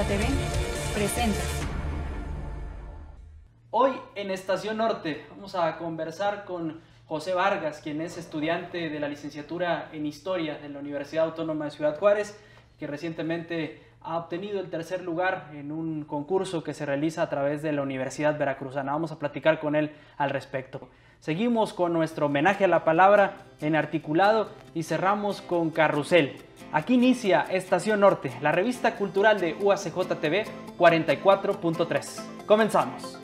TV presenta. Hoy en Estación Norte vamos a conversar con José Vargas, quien es estudiante de la licenciatura en Historia de la Universidad Autónoma de Ciudad Juárez, que recientemente ha obtenido el tercer lugar en un concurso que se realiza a través de la Universidad Veracruzana. Vamos a platicar con él al respecto. Seguimos con nuestro homenaje a la palabra en articulado y cerramos con Carrusel. Aquí inicia Estación Norte, la revista cultural de UACJ TV 44.3. Comenzamos.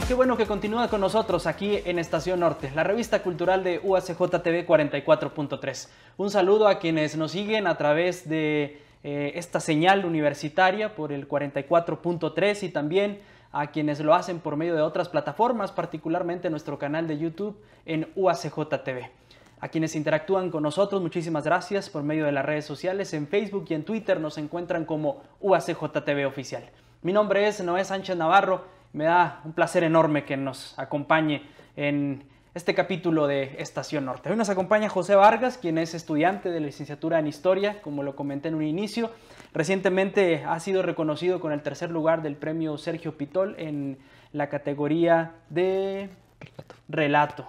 Qué bueno que continúa con nosotros aquí en Estación Norte, la revista cultural de UACJ TV 44.3. Un saludo a quienes nos siguen a través de esta señal universitaria por el 44.3 y también a quienes lo hacen por medio de otras plataformas, particularmente nuestro canal de YouTube en UACJ TV. A quienes interactúan con nosotros, muchísimas gracias por medio de las redes sociales. En Facebook y en Twitter nos encuentran como UACJ TV Oficial. Mi nombre es Noé Sánchez Navarro. Me da un placer enorme que nos acompañe en este capítulo de Estación Norte. Hoy nos acompaña José Vargas, quien es estudiante de la licenciatura en Historia, como lo comenté en un inicio. Recientemente ha sido reconocido con el tercer lugar del premio Sergio Pitol en la categoría de Relato.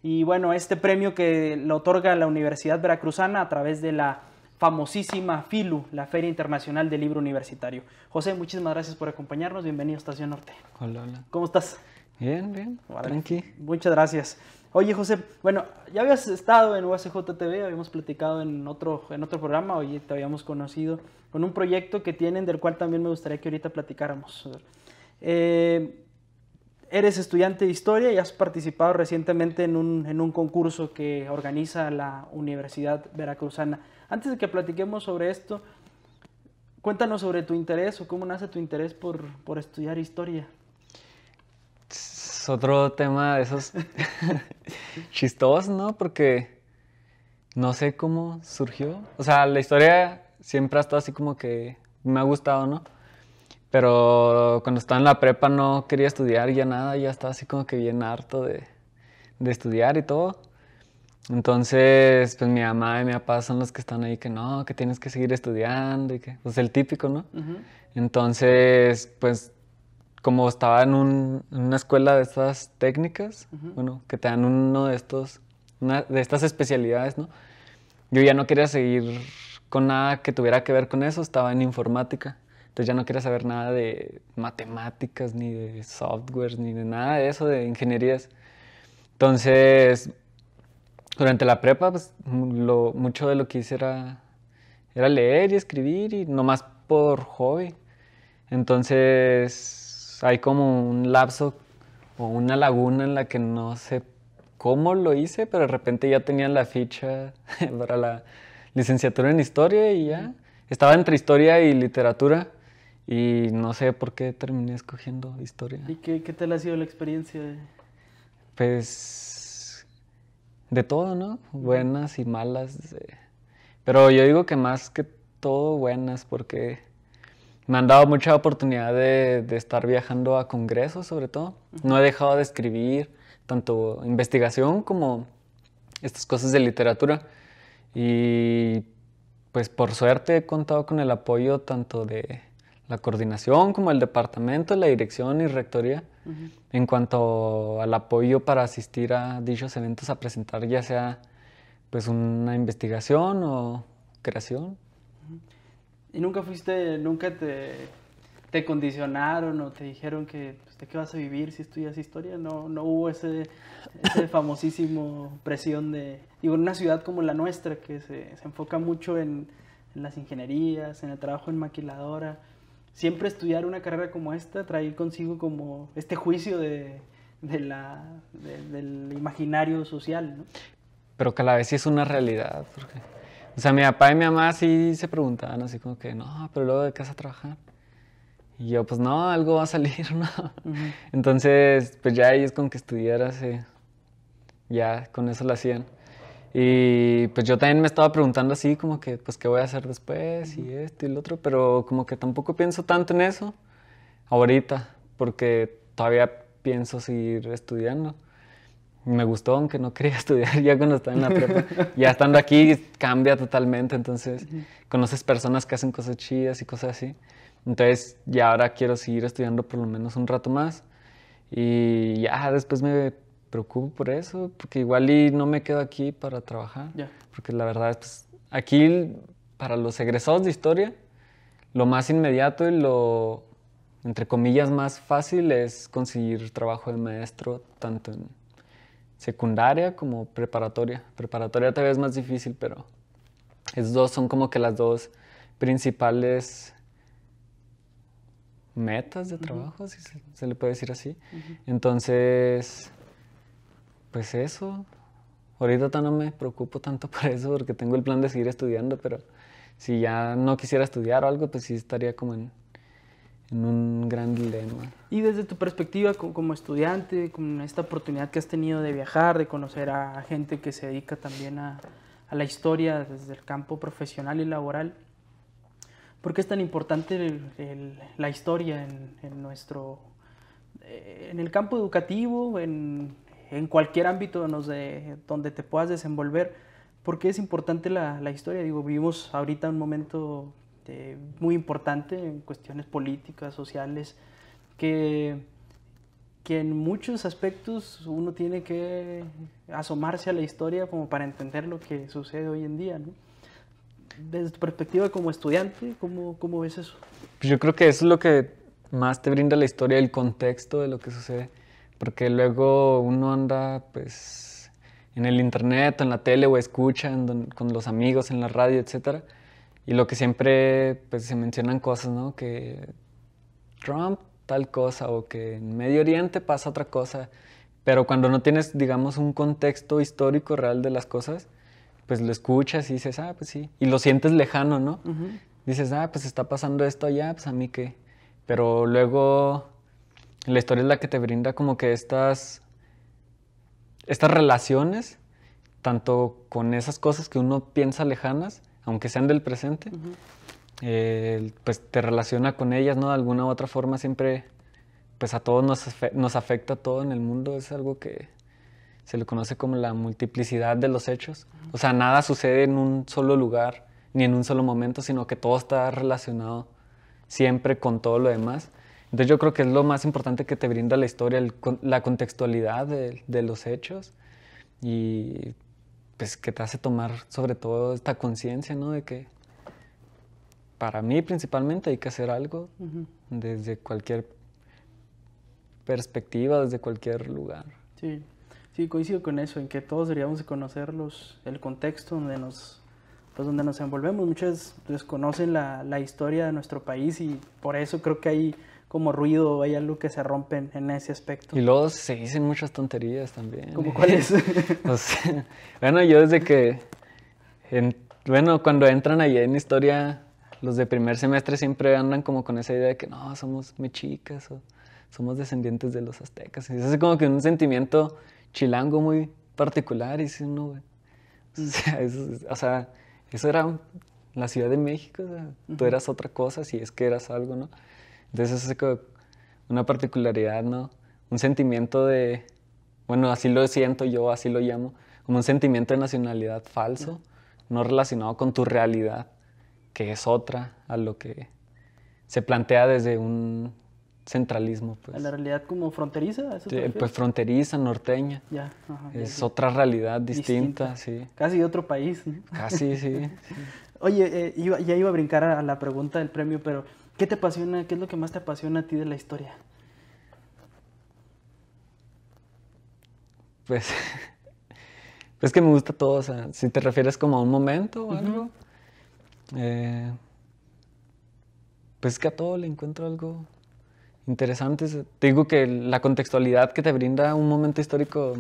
Y bueno, este premio que lo otorga la Universidad Veracruzana a través de la famosísima FILU, la Feria Internacional del Libro Universitario. José, muchísimas gracias por acompañarnos. Bienvenido a Estación Norte. Hola, hola. ¿Cómo estás? Bien, bien. Vale. Tranqui. Muchas gracias. Oye, José, bueno, ya habías estado en UACJ TV, habíamos platicado en otro programa, hoy te habíamos conocido con un proyecto que tienen, del cual también me gustaría que ahorita platicáramos. Eres estudiante de Historia y has participado recientemente en un concurso que organiza la Universidad Veracruzana. Antes de que platiquemos sobre esto, cuéntanos sobre tu interés o cómo nace tu interés por estudiar Historia. Es otro tema de esos chistosos, ¿no? Porque no sé cómo surgió. O sea, la historia siempre ha estado así como que me ha gustado, ¿no? Pero cuando estaba en la prepa no quería estudiar ya nada, ya estaba así como que bien harto de estudiar y todo. Entonces, pues mi mamá y mi papá son los que están ahí que no, que tienes que seguir estudiando y que, pues el típico, ¿no? Uh-huh. Entonces, pues como estaba en una escuela de estas técnicas, uh-huh, bueno, que te dan una de estas especialidades, ¿no? Yo ya no quería seguir con nada que tuviera que ver con eso, estaba en informática. Entonces ya no quería saber nada de matemáticas, ni de software, ni de nada de eso, de ingenierías. Entonces, durante la prepa, pues mucho de lo que hice era leer y escribir, y nomás por hobby. Entonces, hay como un lapso o una laguna en la que no sé cómo lo hice, pero de repente ya tenía la ficha para la licenciatura en Historia y ya estaba entre Historia y Literatura. Y no sé por qué terminé escogiendo Historia. ¿Y qué tal ha sido la experiencia? Pues de todo, ¿no? Buenas y malas. Pero yo digo que más que todo buenas, porque me han dado mucha oportunidad de estar viajando a congresos, sobre todo. No he dejado de escribir, tanto investigación como estas cosas de literatura. Y pues por suerte he contado con el apoyo tanto de la coordinación como el departamento, la dirección y rectoría, uh-huh, en cuanto al apoyo para asistir a dichos eventos a presentar ya sea pues una investigación o creación. Uh-huh. ¿Y nunca te condicionaron o te dijeron que pues, de qué vas a vivir si estudias Historia? No hubo ese famosísimo presión de, digo, en una ciudad como la nuestra que se enfoca mucho en las ingenierías, en el trabajo en maquiladora. Siempre estudiar una carrera como esta trae consigo como este juicio del imaginario social, ¿no? Pero que a la vez sí es una realidad. Porque, o sea, mi papá y mi mamá sí se preguntaban así como que, no, pero luego ¿de qué vas a trabajar? Y yo, pues no, algo va a salir, ¿no? Uh-huh. Entonces, pues ya ellos con que estudiara, ya con eso lo hacían. Y pues yo también me estaba preguntando así como que, pues, ¿qué voy a hacer después? Y esto y lo otro, pero como que tampoco pienso tanto en eso ahorita, porque todavía pienso seguir estudiando. Me gustó, aunque no quería estudiar ya cuando estaba en la prepa. Ya estando aquí cambia totalmente, entonces conoces personas que hacen cosas chidas y cosas así. Entonces ya ahora quiero seguir estudiando por lo menos un rato más y ya después me preocupo por eso, porque igual y no me quedo aquí para trabajar. Ya. Porque la verdad es, pues, aquí para los egresados de historia, lo más inmediato y lo, entre comillas, más fácil es conseguir trabajo de maestro, tanto en secundaria como preparatoria. Preparatoria tal vez es más difícil, pero esos dos son como que las dos principales metas de trabajo, si se le puede decir así. Entonces, pues eso. Ahorita no me preocupo tanto por eso porque tengo el plan de seguir estudiando, pero si ya no quisiera estudiar o algo, pues sí estaría como en un gran dilema. Y desde tu perspectiva como estudiante, con esta oportunidad que has tenido de viajar, de conocer a gente que se dedica también a la historia desde el campo profesional y laboral, ¿por qué es tan importante la historia en nuestro, en el campo educativo, en cualquier ámbito donde te puedas desenvolver? ¿Por qué es importante la historia? Digo, vivimos ahorita un momento muy importante en cuestiones políticas, sociales, que en muchos aspectos uno tiene que asomarse a la historia como para entender lo que sucede hoy en día, ¿no? Desde tu perspectiva como estudiante, ¿cómo ves eso? Pues yo creo que eso es lo que más te brinda la historia, el contexto de lo que sucede, porque luego uno anda pues en el internet, en la tele o escucha con los amigos en la radio, etcétera, y lo que siempre pues se mencionan cosas, ¿no? Que Trump tal cosa o que en Medio Oriente pasa otra cosa, pero cuando no tienes, digamos, un contexto histórico real de las cosas, pues lo escuchas y dices, ah, pues sí, y lo sientes lejano, ¿no? Dices, ah, pues está pasando esto allá, pues a mí qué. Pero luego la historia es la que te brinda como que estas relaciones, tanto con esas cosas que uno piensa lejanas, aunque sean del presente, pues te relaciona con ellas, ¿no? De alguna u otra forma siempre, pues a todos nos afecta todo en el mundo, es algo que se le conoce como la multiplicidad de los hechos. O sea, nada sucede en un solo lugar, ni en un solo momento, sino que todo está relacionado siempre con todo lo demás. Entonces yo creo que es lo más importante que te brinda la historia, la contextualidad de los hechos y pues que te hace tomar sobre todo esta conciencia, ¿no? De que para mí principalmente hay que hacer algo desde cualquier perspectiva, desde cualquier lugar. Sí. Sí, coincido con eso, en que todos deberíamos de conocer el contexto donde nos envolvemos. Muchos desconocen la historia de nuestro país y por eso creo que hay como ruido, hay algo que se rompe en ese aspecto. Y luego se dicen muchas tonterías también. ¿Cómo cuáles? O sea, bueno, yo desde que, cuando entran allá en historia, los de primer semestre siempre andan como con esa idea de que no, somos mexicas o somos descendientes de los aztecas. Y eso es como que un sentimiento chilango muy particular, y dice uno, güey. O sea, eso era la Ciudad de México, o sea, tú eras otra cosa si es que eras algo, ¿no? Entonces eso es como una particularidad, ¿no? Un sentimiento de, bueno, así lo siento yo, así lo llamo, como un sentimiento de nacionalidad falso, no relacionado con tu realidad, que es otra a lo que se plantea desde un centralismo, pues. ¿A la realidad como fronteriza? ¿Eso te refieres? Pues fronteriza, norteña. Ya, ajá, Es ya. otra realidad distinta, sí. Casi de otro país, ¿no? Casi, sí. Oye, ya iba a brincar a la pregunta del premio, pero ¿qué te apasiona? ¿Qué es lo que más te apasiona a ti de la historia? Pues, pues que me gusta todo, o sea, si te refieres como a un momento o algo, pues que a todo le encuentro algo interesante. Te digo que la contextualidad que te brinda un momento histórico,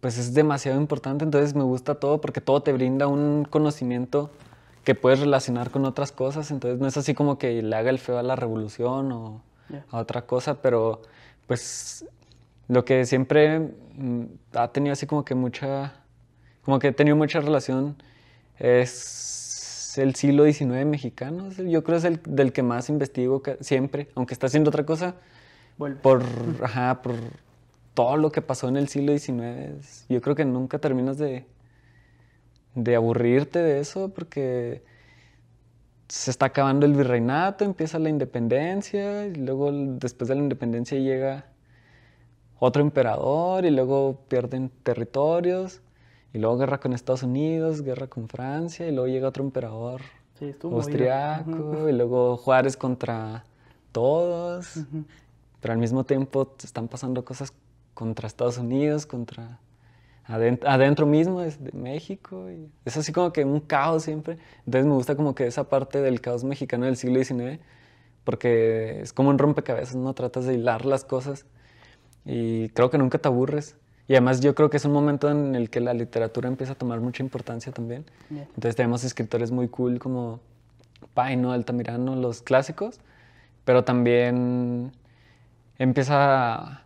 pues es demasiado importante, entonces me gusta todo porque todo te brinda un conocimiento que puedes relacionar con otras cosas, entonces no es así como que le haga el feo a la revolución o a otra cosa, pero pues Lo que siempre ha tenido así como que he tenido mucha relación es el siglo XIX mexicano. Yo creo que es el del que más investigo siempre, aunque está haciendo otra cosa, Vuelve. por todo lo que pasó en el siglo XIX. Yo creo que nunca terminas de aburrirte de eso, porque se está acabando el virreinato, empieza la independencia, y luego después de la independencia llega otro emperador, y luego pierden territorios, y luego guerra con Estados Unidos, guerra con Francia, y luego llega otro emperador Sí, estuvo austriaco, movido. y luego Juárez contra todos, Ujú. pero al mismo tiempo están pasando cosas contra Estados Unidos, contra adentro mismo de México. Y es así como que un caos siempre. Entonces me gusta como que esa parte del caos mexicano del siglo XIX, porque es como un rompecabezas, ¿no? Tratas de hilar las cosas y creo que nunca te aburres. Y además yo creo que es un momento en el que la literatura empieza a tomar mucha importancia también. Bien. Entonces tenemos escritores muy cool como Paino, Altamirano, los clásicos, pero también empieza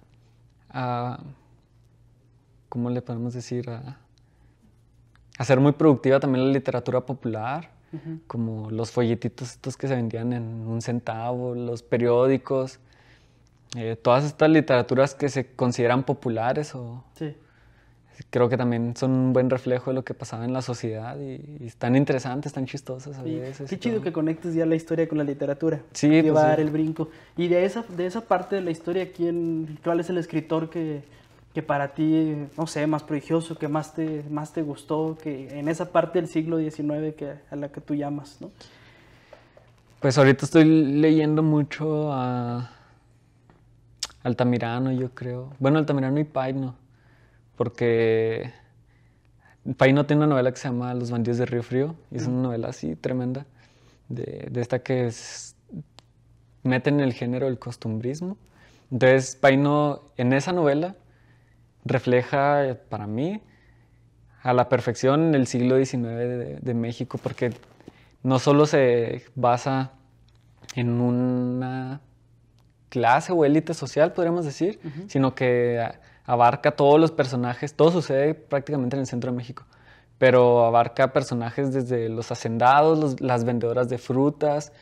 a ¿cómo le podemos decir? A ser muy productiva también la literatura popular, Ujú. como los folletitos estos que se vendían en 1 centavo, los periódicos, todas estas literaturas que se consideran populares, Sí. creo que también son un buen reflejo de lo que pasaba en la sociedad, y están interesantes, están chistosas a Sí, veces. qué y chido todo. que conectes ya la historia con la literatura. Sí, pues Llevar sí. el brinco. Y de esa parte de la historia, ¿cuál es el escritor que para ti, no sé, más prodigioso, que más te gustó, que en esa parte del siglo XIX a la que tú llamas, ¿no? Pues ahorita estoy leyendo mucho a Altamirano, yo creo. Bueno, Altamirano y Paino, porque Paino tiene una novela que se llama Los bandidos de Río Frío, y es una novela así tremenda, de esta que mete en el género el costumbrismo. Entonces, Paino en esa novela refleja, para mí, a la perfección el siglo XIX de México, porque no solo se basa en una clase o élite social, podríamos decir, sino que abarca todos los personajes. Todo sucede prácticamente en el centro de México, pero abarca personajes desde los hacendados, las vendedoras de frutas,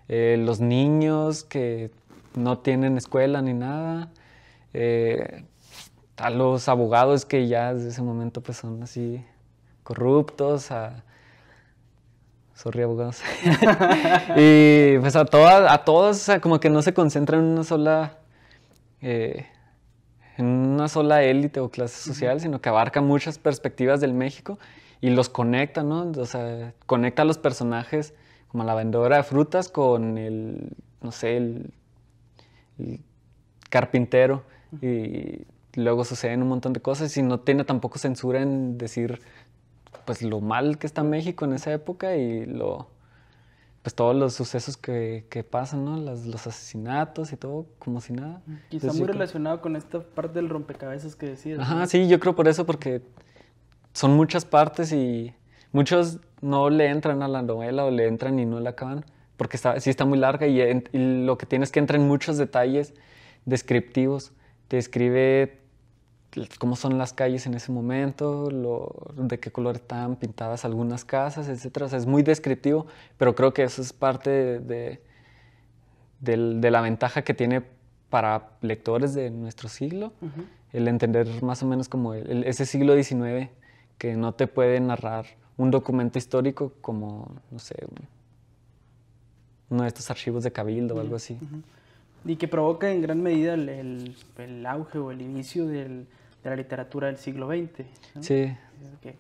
los niños que no tienen escuela ni nada, a los abogados que ya desde ese momento pues son así corruptos, sorry, abogados. Y pues a todos, o sea, como que no se concentran en una sola élite o clase social, sino que abarca muchas perspectivas del México y los conecta, ¿no? O sea, conecta a los personajes como la vendedora de frutas con no sé, el carpintero, y luego suceden un montón de cosas y no tiene tampoco censura en decir pues lo mal que está México en esa época y pues todos los sucesos que pasan, ¿no? Los asesinatos y todo, como si nada. Quizá Entonces, muy yo creo- relacionado con esta parte del rompecabezas que decías, Ajá, ¿no? sí, yo creo por eso, porque son muchas partes y muchos no le entran a la novela o le entran y no la acaban, porque sí está muy larga y lo que tienes que entra en muchos detalles descriptivos. Te describe cómo son las calles en ese momento, de qué color están pintadas algunas casas, etcétera. O sea, es muy descriptivo, pero creo que eso es parte de la ventaja que tiene para lectores de nuestro siglo, el entender más o menos como ese siglo XIX, que no te puede narrar un documento histórico como, no sé, uno de estos archivos de Cabildo o algo así. Y que provoca en gran medida el auge o el inicio de la literatura del siglo XX, ¿no? Sí,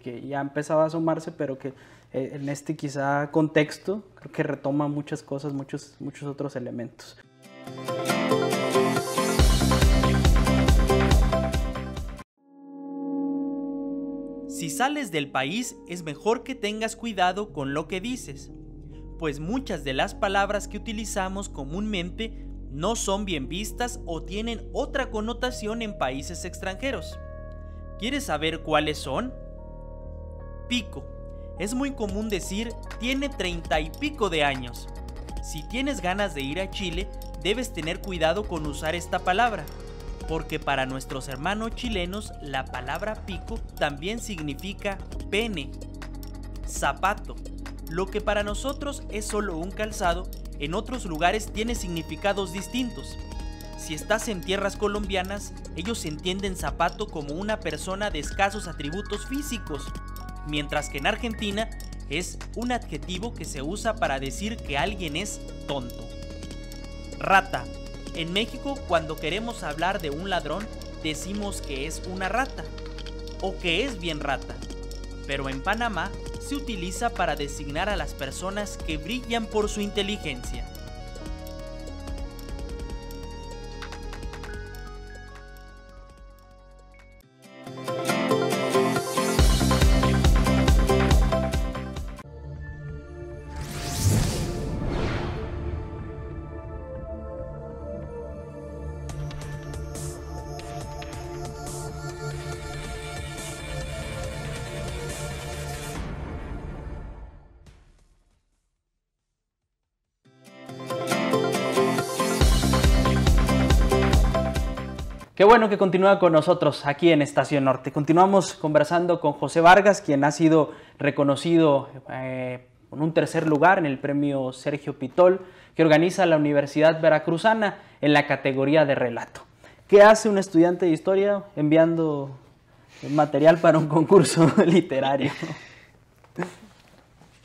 Que ya empezaba a asomarse, pero que en este quizá contexto creo que retoma muchas cosas, muchos otros elementos. Si sales del país, es mejor que tengas cuidado con lo que dices, pues muchas de las palabras que utilizamos comúnmente no son bien vistas o tienen otra connotación en países extranjeros. ¿Quieres saber cuáles son? Pico. Es muy común decir tiene 30 y pico de años. Si tienes ganas de ir a Chile, debes tener cuidado con usar esta palabra. porque para nuestros hermanos chilenos la palabra pico también significa pene. Zapato. Lo que para nosotros es solo un calzado, en otros lugares tiene significados distintos. Si estás en tierras colombianas, ellos entienden zapato como una persona de escasos atributos físicos, mientras que en Argentina es un adjetivo que se usa para decir que alguien es tonto. Rata. En México, cuando queremos hablar de un ladrón, decimos que es una rata o que es bien rata. Pero en Panamá se utiliza para designar a las personas que brillan por su inteligencia. Qué bueno que continúa con nosotros aquí en Estación Norte. Continuamos conversando con José Vargas, quien ha sido reconocido con un tercer lugar en el premio Sergio Pitol, que organiza la Universidad Veracruzana en la categoría de relato. ¿Qué hace un estudiante de historia enviando material para un concurso literario?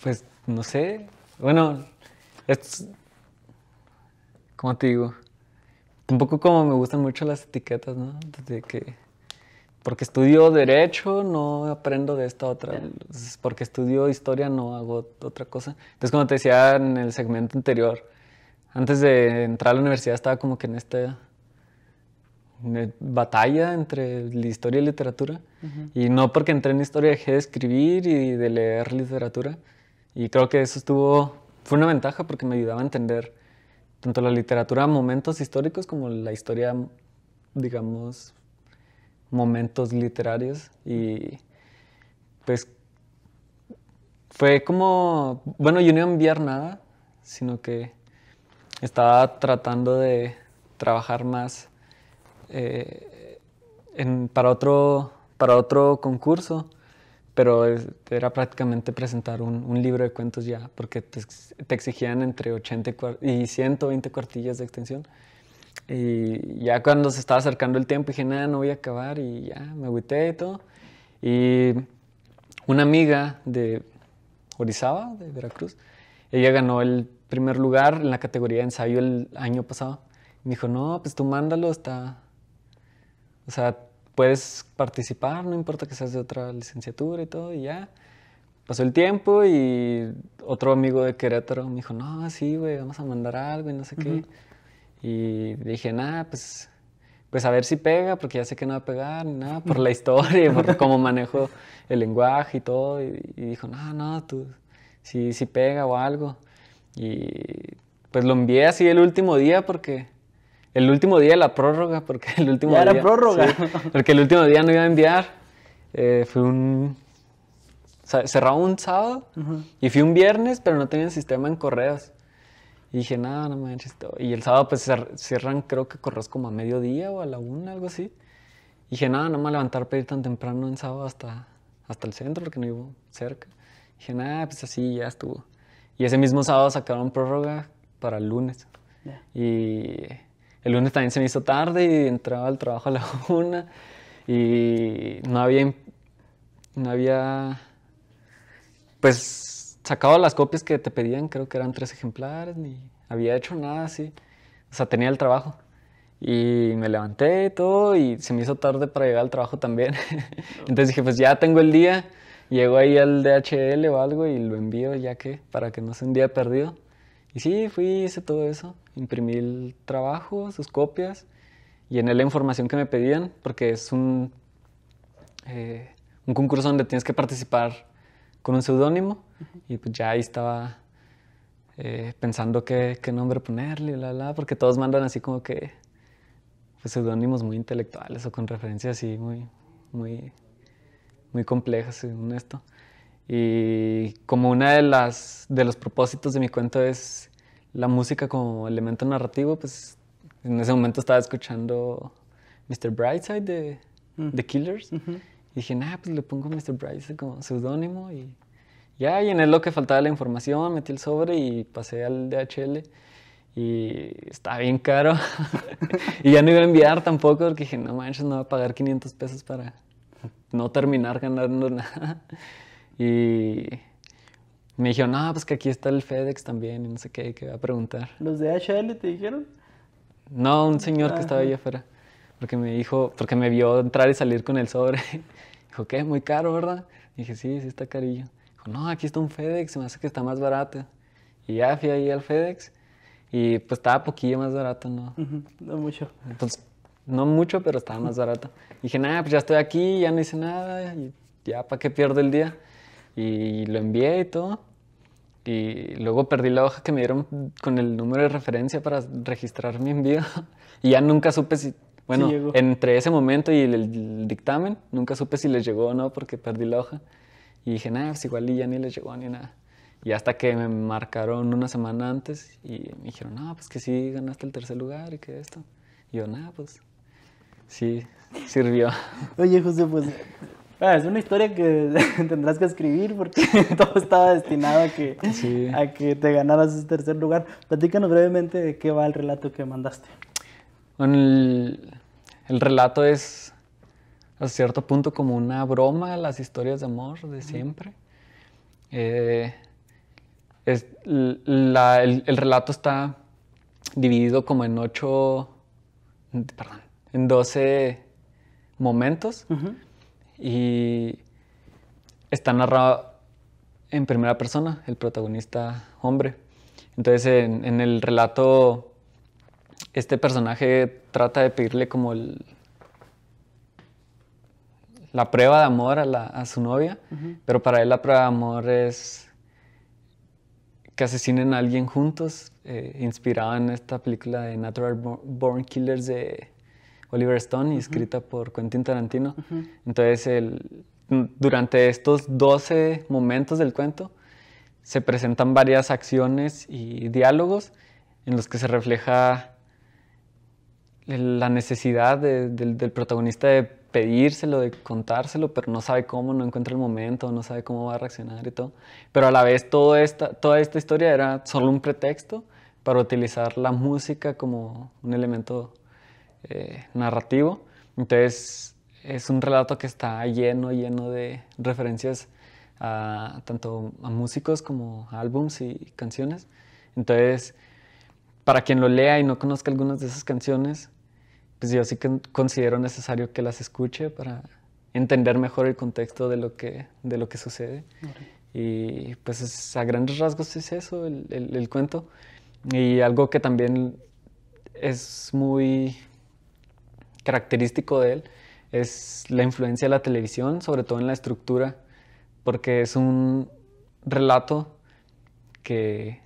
Pues no sé. Bueno, es, ¿cómo te digo? Un poco como me gustan mucho las etiquetas, ¿no? Desde que porque estudio Derecho no aprendo de esta otra. Porque estudio Historia no hago otra cosa. Entonces, como te decía en el segmento anterior, antes de entrar a la universidad estaba como que en esta batalla entre la historia y literatura. Y no porque entré en Historia dejé de escribir y de leer literatura. Y creo que eso fue una ventaja porque me ayudaba a entender tanto la literatura, momentos históricos, como la historia, digamos, momentos literarios. Y pues fue como, bueno, yo no iba a enviar nada, sino que estaba tratando de trabajar más para otro concurso, pero era prácticamente presentar un libro de cuentos ya, porque te exigían entre 80 y 120 cuartillas de extensión. Y ya cuando se estaba acercando el tiempo dije, nada, no voy a acabar, y ya me agüité y todo. Y una amiga de Orizaba, de Veracruz, ella ganó el primer lugar en la categoría de ensayo el año pasado. Y me dijo, no, pues tú mándalo, o sea, puedes participar, no importa que seas de otra licenciatura y todo, y ya. Pasó el tiempo y otro amigo de Querétaro me dijo, no, sí, güey, vamos a mandar algo y no sé qué. Y dije, nada, pues a ver si pega, porque ya sé que no va a pegar, ni nada, por la historia, por cómo manejo el lenguaje y todo. Y dijo, no, tú, sí pega o algo. Y pues lo envié así el último día, el último día de la prórroga, porque el último ¿Ya día... era prórroga? Sí, porque el último día no iba a enviar. Cerraba un sábado y fui un viernes, pero no tenía sistema en correos. Y dije, no manches. Y el sábado pues cierran, creo que correos como a mediodía o a la 1, algo así. Y dije, no me voy a levantar para ir tan temprano en sábado hasta el centro, porque no vivo cerca. Y dije, pues así ya estuvo. Y ese mismo sábado sacaron prórroga para el lunes. Yeah. Y el lunes también se me hizo tarde y entraba al trabajo a la 1 y no había pues sacado las copias que te pedían, creo que eran 3 ejemplares, ni había hecho nada así. O sea, tenía el trabajo. Y me levanté y todo y se me hizo tarde para llegar al trabajo también. Entonces dije, pues ya tengo el día, llego ahí al DHL o algo y lo envío ya para que no sea un día perdido. Y sí, hice todo eso. Imprimí el trabajo, sus copias, llené la información que me pedían, porque es un concurso donde tienes que participar con un seudónimo. Y pues ya ahí estaba pensando qué nombre ponerle, porque todos mandan así como que pues, seudónimos muy intelectuales o con referencias así muy complejas, según esto. Y como una de los propósitos de mi cuento es la música como elemento narrativo, pues en ese momento estaba escuchando Mr. Brightside de The Killers. Ujú. Y dije, nah, pues le pongo Mr. Brightside como seudónimo y ya llené lo que faltaba de la información, metí el sobre y pasé al DHL. Y estaba bien caro. Y ya no iba a enviar tampoco porque dije, no manches, no voy a pagar 500 pesos para no terminar ganando nada. Y me dijeron, no, pues que aquí está el FedEx también y no sé qué, que va a preguntar. ¿Los de HL te dijeron? No, un señor que estaba Ajá. allá afuera. Porque me dijo, porque me vio entrar y salir con el sobre. Dijo, ¿qué? Muy caro, ¿verdad? Dije, sí, sí está carillo. Dijo, no, aquí está un FedEx, se me hace que está más barato. Y ya fui ahí al FedEx y pues estaba poquillo más barato, ¿no? Ujú, no mucho. Entonces, no mucho, pero estaba más barato. Dije, nada, pues ya estoy aquí, ya no hice nada, y ya, ¿para qué pierdo el día? Y lo envié y todo. Y luego perdí la hoja que me dieron con el número de referencia para registrar mi envío. Y ya nunca supe si, bueno, Sí llegó. entre ese momento y el dictamen, nunca supe si les llegó o no porque perdí la hoja. Y dije, nada, pues igual y ya ni les llegó ni nada. Y hasta que me marcaron una semana antes y me dijeron, no, pues que sí ganaste el tercer lugar y que esto. Y yo, nada, pues sí, sirvió. Oye, José, pues es una historia que tendrás que escribir porque todo estaba destinado Sí. a que te ganaras ese tercer lugar. Platícanos brevemente de qué va el relato que mandaste. Bueno, el relato es a cierto punto como una broma a las historias de amor de siempre. El relato está dividido como en 12 momentos Ujú. y está narrado en primera persona, el protagonista hombre. Entonces en el relato este personaje trata de pedirle como la prueba de amor a su novia, pero para él la prueba de amor es que asesinen a alguien juntos, inspirada en esta película de Natural Born Killers de Oliver Stone y escrita por Quentin Tarantino. Entonces, durante estos 12 momentos del cuento se presentan varias acciones y diálogos en los que se refleja la necesidad del protagonista de pedírselo, de contárselo, pero no sabe cómo, no encuentra el momento, no sabe cómo va a reaccionar y todo. Pero a la vez toda esta historia era solo un pretexto para utilizar la música como un elemento narrativo. Entonces es un relato que está lleno de referencias tanto a músicos como a álbums y canciones. Entonces, para quien lo lea y no conozca algunas de esas canciones, pues yo sí que considero necesario que las escuche para entender mejor el contexto de lo que sucede. Y pues a grandes rasgos es eso, el cuento. Y algo que también es muy característico de él es la influencia de la televisión, sobre todo en la estructura, porque es un relato que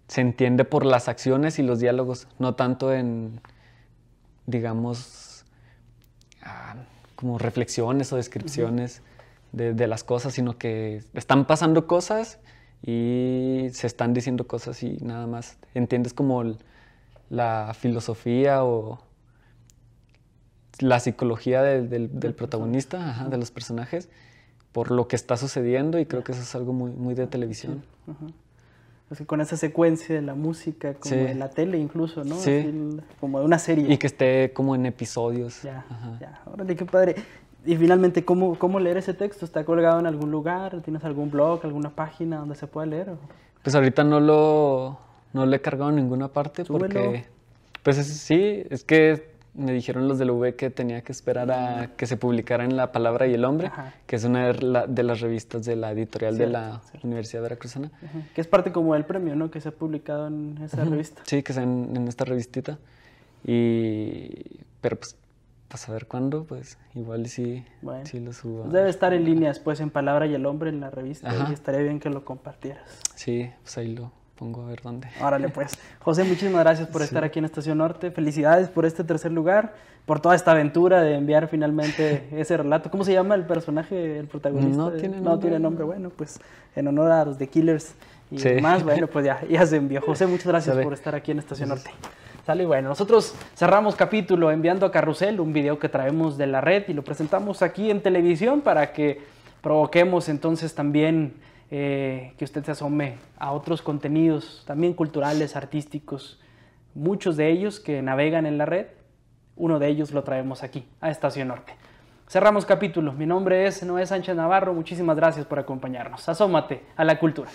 se entiende por las acciones y los diálogos, no tanto en, digamos, como reflexiones o descripciones de las cosas, sino que están pasando cosas y se están diciendo cosas y nada más. Entiendes como la filosofía o la psicología del protagonista, de los personajes, por lo que está sucediendo, y creo que eso es algo muy de televisión. Sí. Ajá. Es que con esa secuencia de la música, como Sí. en la tele incluso, ¿no? Sí. Así, como de una serie. Y que esté como en episodios. Ya, Ajá. ya. Órale, qué padre. Y finalmente, ¿cómo leer ese texto? ¿Está colgado en algún lugar? ¿Tienes algún blog, alguna página donde se pueda leer? Pues ahorita no lo he cargado en ninguna parte. Súbelo. Porque, pues sí, es que me dijeron los de la UV que tenía que esperar a que se publicara en La Palabra y el Hombre, Ajá. que es una de las revistas de la editorial de la Cierto. Universidad Veracruzana. Ajá. Que es parte como del premio, ¿no? Que se ha publicado en esa revista. Sí, que está en esta revistita. Pero pues a ver cuándo, pues igual sí, Bueno. sí lo subo. Pues debe estar en línea después en Palabra y el Hombre en la revista. Ajá. Y estaría bien que lo compartieras. Sí, pues ahí lo pongo a ver dónde. Órale, pues. José, muchísimas gracias por estar aquí en Estación Norte. Felicidades por este tercer lugar, por toda esta aventura de enviar finalmente ese relato. ¿Cómo se llama el personaje, el protagonista? No tiene No nombre. tiene nombre. Bueno, pues en honor a los The Killers y Sí. demás, bueno, pues ya se envió. José, muchas gracias Sale. por estar aquí en Estación Norte. Sale, bueno, nosotros cerramos capítulo enviando a Carrusel un video que traemos de la red y lo presentamos aquí en televisión para que provoquemos entonces también que usted se asome a otros contenidos, también culturales, artísticos, muchos de ellos que navegan en la red. Uno de ellos lo traemos aquí, a Estación Norte. Cerramos capítulo. Mi nombre es Noé Sánchez Navarro. Muchísimas gracias por acompañarnos. Asómate a la cultura.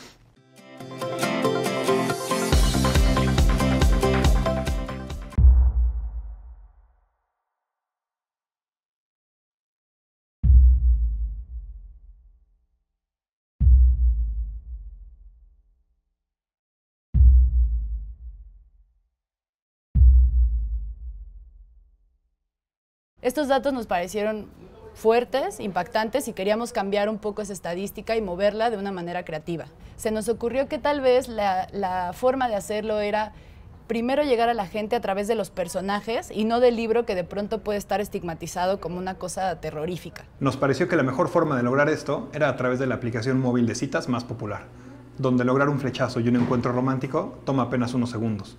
Estos datos nos parecieron fuertes, impactantes y queríamos cambiar un poco esa estadística y moverla de una manera creativa. Se nos ocurrió que tal vez la forma de hacerlo era primero llegar a la gente a través de los personajes y no del libro que de pronto puede estar estigmatizado como una cosa terrorífica. Nos pareció que la mejor forma de lograr esto era a través de la aplicación móvil de citas más popular, donde lograr un flechazo y un encuentro romántico toma apenas unos segundos.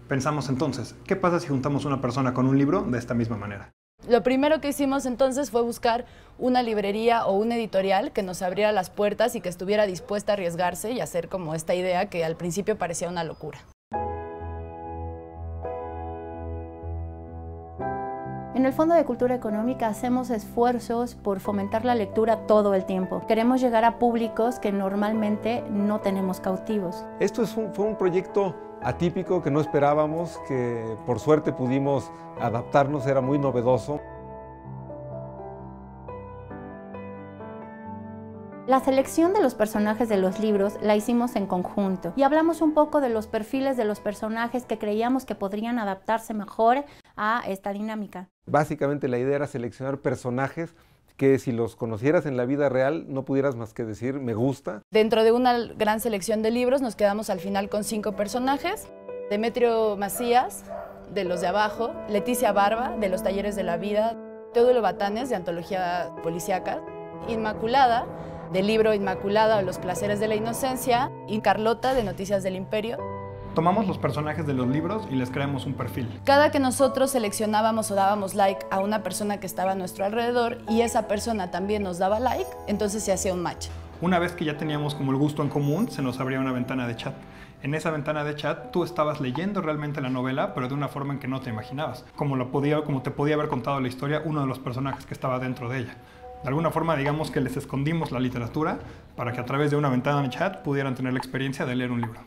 Pensamos entonces, ¿qué pasa si juntamos una persona con un libro de esta misma manera? Lo primero que hicimos entonces fue buscar una librería o un editorial que nos abriera las puertas y que estuviera dispuesta a arriesgarse y hacer como esta idea que al principio parecía una locura. En el Fondo de Cultura Económica hacemos esfuerzos por fomentar la lectura todo el tiempo. Queremos llegar a públicos que normalmente no tenemos cautivos. Esto fue un proyecto atípico que no esperábamos, que por suerte pudimos adaptarnos, era muy novedoso. La selección de los personajes de los libros la hicimos en conjunto y hablamos un poco de los perfiles de los personajes que creíamos que podrían adaptarse mejor a esta dinámica. Básicamente la idea era seleccionar personajes que si los conocieras en la vida real no pudieras más que decir me gusta. Dentro de una gran selección de libros nos quedamos al final con 5 personajes. Demetrio Macías, de Los de Abajo, Leticia Barba, de Los Talleres de la Vida, Teodulo Batanes, de Antología Policíaca, Inmaculada, del libro Inmaculada o Los Placeres de la Inocencia, y Carlota, de Noticias del Imperio. Tomamos los personajes de los libros y les creamos un perfil. Cada que nosotros seleccionábamos o dábamos like a una persona que estaba a nuestro alrededor y esa persona también nos daba like, entonces se hacía un match. Una vez que ya teníamos como el gusto en común, se nos abría una ventana de chat. En esa ventana de chat tú estabas leyendo realmente la novela, pero de una forma en que no te imaginabas, como te podía haber contado la historia uno de los personajes que estaba dentro de ella. De alguna forma, digamos que les escondimos la literatura para que a través de una ventana de chat pudieran tener la experiencia de leer un libro.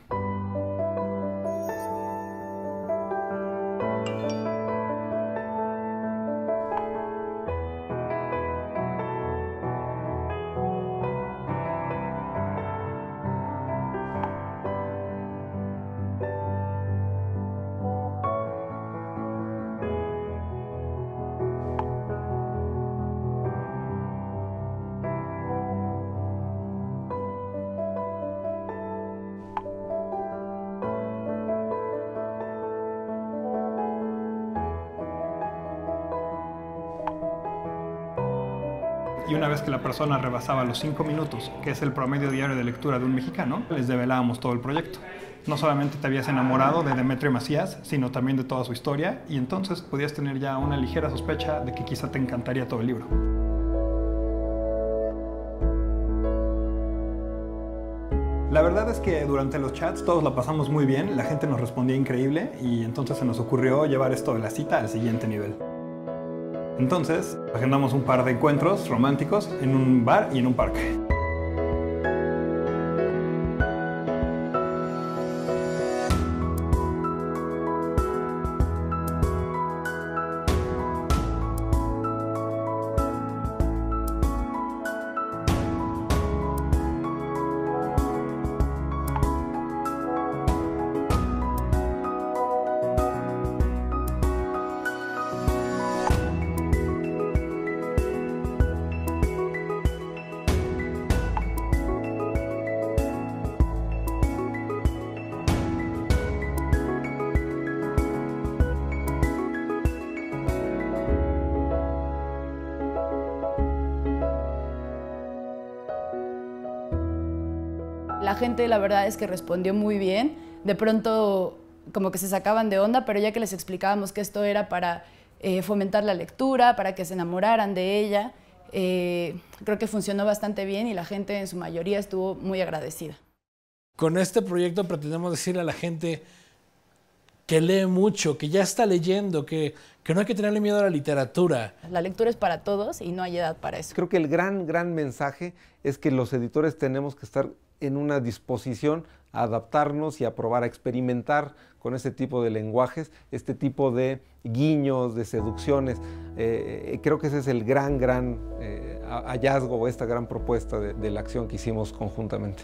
Y una vez que la persona rebasaba los 5 minutos, que es el promedio diario de lectura de un mexicano, les develábamos todo el proyecto. No solamente te habías enamorado de Demetrio Macías, sino también de toda su historia, y entonces podías tener ya una ligera sospecha de que quizá te encantaría todo el libro. La verdad es que durante los chats todos la pasamos muy bien, la gente nos respondía increíble, y entonces se nos ocurrió llevar esto de la cita al siguiente nivel. Entonces, agendamos un par de encuentros románticos en un bar y en un parque. La gente, la verdad es que respondió muy bien. De pronto como que se sacaban de onda, pero ya que les explicábamos que esto era para fomentar la lectura, para que se enamoraran de ella, creo que funcionó bastante bien y la gente en su mayoría estuvo muy agradecida. Con este proyecto pretendemos decirle a la gente que lee mucho, que ya está leyendo, que no hay que tenerle miedo a la literatura. La lectura es para todos y no hay edad para eso. Creo que el gran mensaje es que los editores tenemos que estar en una disposición a adaptarnos y a probar, a experimentar con este tipo de lenguajes, este tipo de guiños, de seducciones. Creo que ese es el gran hallazgo o esta gran propuesta de la acción que hicimos conjuntamente.